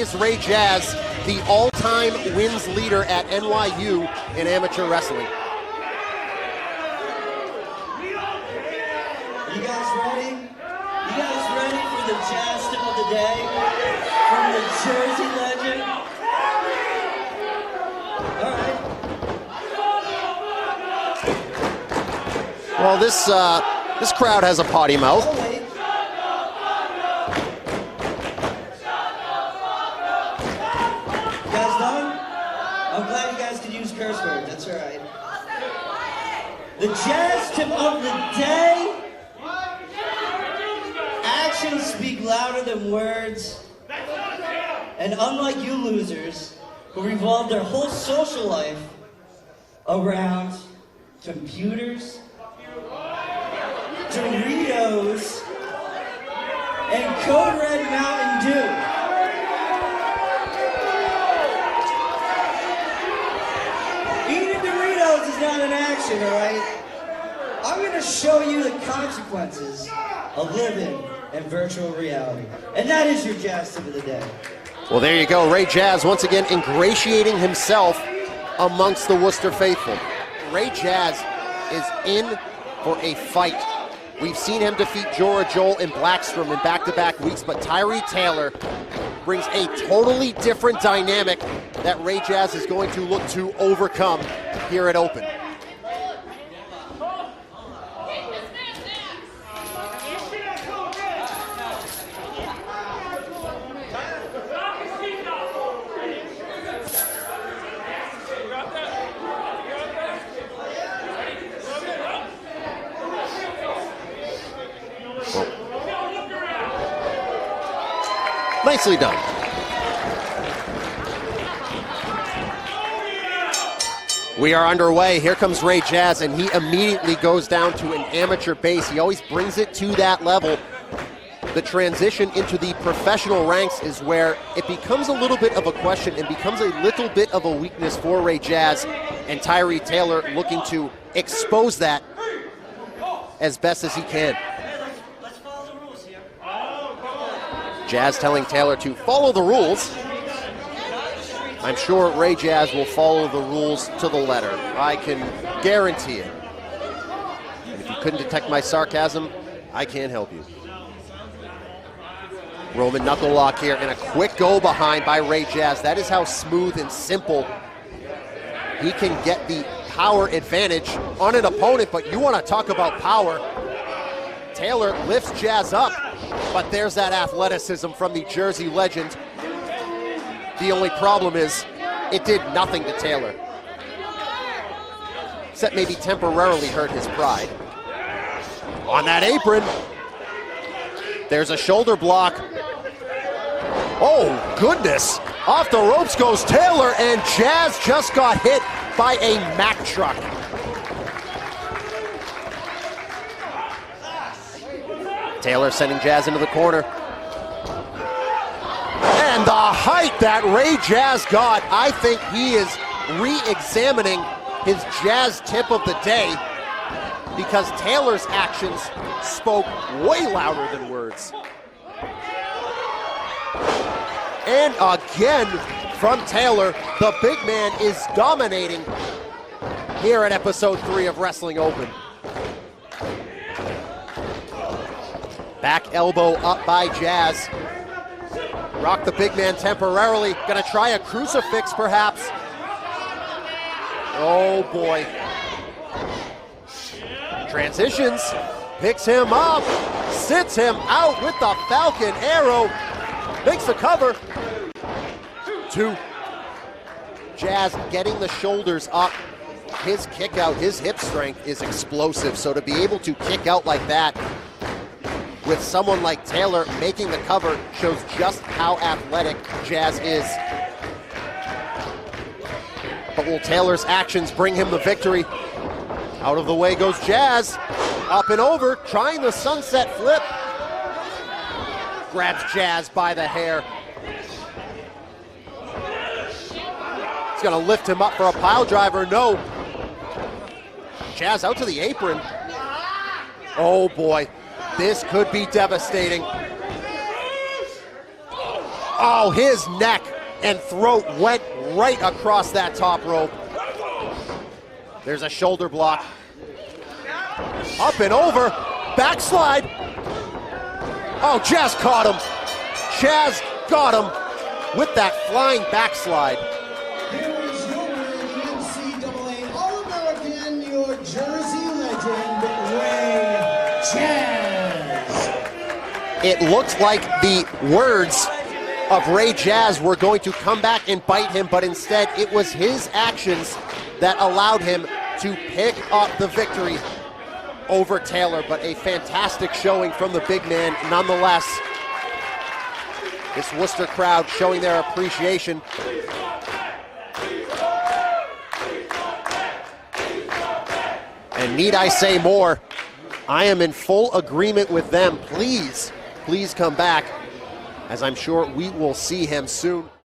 is Ray Jazz, the all-time wins leader at NYU in amateur wrestling. You guys ready? You guys ready for the Jazz tip of the day from the Jersey legend? All right. Well, this crowd has a potty mouth. Oh, wait. You guys done? I'm glad you guys can use curse words. That's all right. The Jazz tip of the day. Actions speak louder than words. And unlike you losers, who revolve their whole social life around computers, Doritos, and Code Red Mountain Dew. Eating Doritos is not an action, all right? I'm going to show you the consequences of living in virtual reality. And that is your Jazz tip of the day. Well, there you go. Ray Jazz once again ingratiating himself amongst the Worcester faithful. Ray Jazz is in for a fight. We've seen him defeat Jora Joel and Blackstrom in back-to-back weeks, but Tyree Taylor brings a totally different dynamic that Ray Jazz is going to look to overcome here at Open. Nicely done. We are underway. Here comes Ray Jazz, and he immediately goes down to an amateur base. He always brings it to that level. The transition into the professional ranks is where it becomes a little bit of a question and becomes a little bit of a weakness for Ray Jazz, and Tyree Taylor looking to expose that as best as he can. Jazz telling Taylor to follow the rules. I'm sure Ray Jazz will follow the rules to the letter. I can guarantee it. And if you couldn't detect my sarcasm, I can't help you. Roman knuckle lock here and a quick go behind by Ray Jazz. That is how smooth and simple he can get the power advantage on an opponent, but you want to talk about power. Taylor lifts Jazz up, but there's that athleticism from the Jersey legend. The only problem is it did nothing to Taylor, except maybe temporarily hurt his pride. On that apron, there's a shoulder block. Oh, goodness. Off the ropes goes Taylor, and Jazz just got hit by a Mack truck. Taylor sending Jazz into the corner. And the height that Ray Jazz got, I think he is re-examining his Jazz tip of the day, because Taylor's actions spoke way louder than words. And again from Taylor, the big man is dominating here at episode 3 of Wrestling Open. Back elbow up by Jazz. Rock the big man temporarily. Gonna try a crucifix perhaps. Oh boy. Transitions, picks him up, sits him out with the Falcon Arrow, makes the cover. 2. Jazz getting the shoulders up. His kick out, his hip strength is explosive, so to be able to kick out like that with someone like Taylor making the cover shows just how athletic Jazz is. But will Taylor's actions bring him the victory? Out of the way goes Jazz. Up and over, trying the sunset flip. Grabs Jazz by the hair. He's gonna lift him up for a pile driver, no. Jazz out to the apron. Oh boy. This could be devastating. Oh, his neck and throat went right across that top rope. There's a shoulder block. Up and over, backslide. Oh, Jazz caught him. Jazz got him with that flying backslide. Here is your NCAA All-American, your Jersey legend, Ray Jazz. It looked like the words of Ray Jazz were going to come back and bite him, but instead it was his actions that allowed him to pick up the victory over Taylor. But a fantastic showing from the big man nonetheless. This Worcester crowd showing their appreciation. And need I say more? I am in full agreement with them. Please come back, as I'm sure we will see him soon.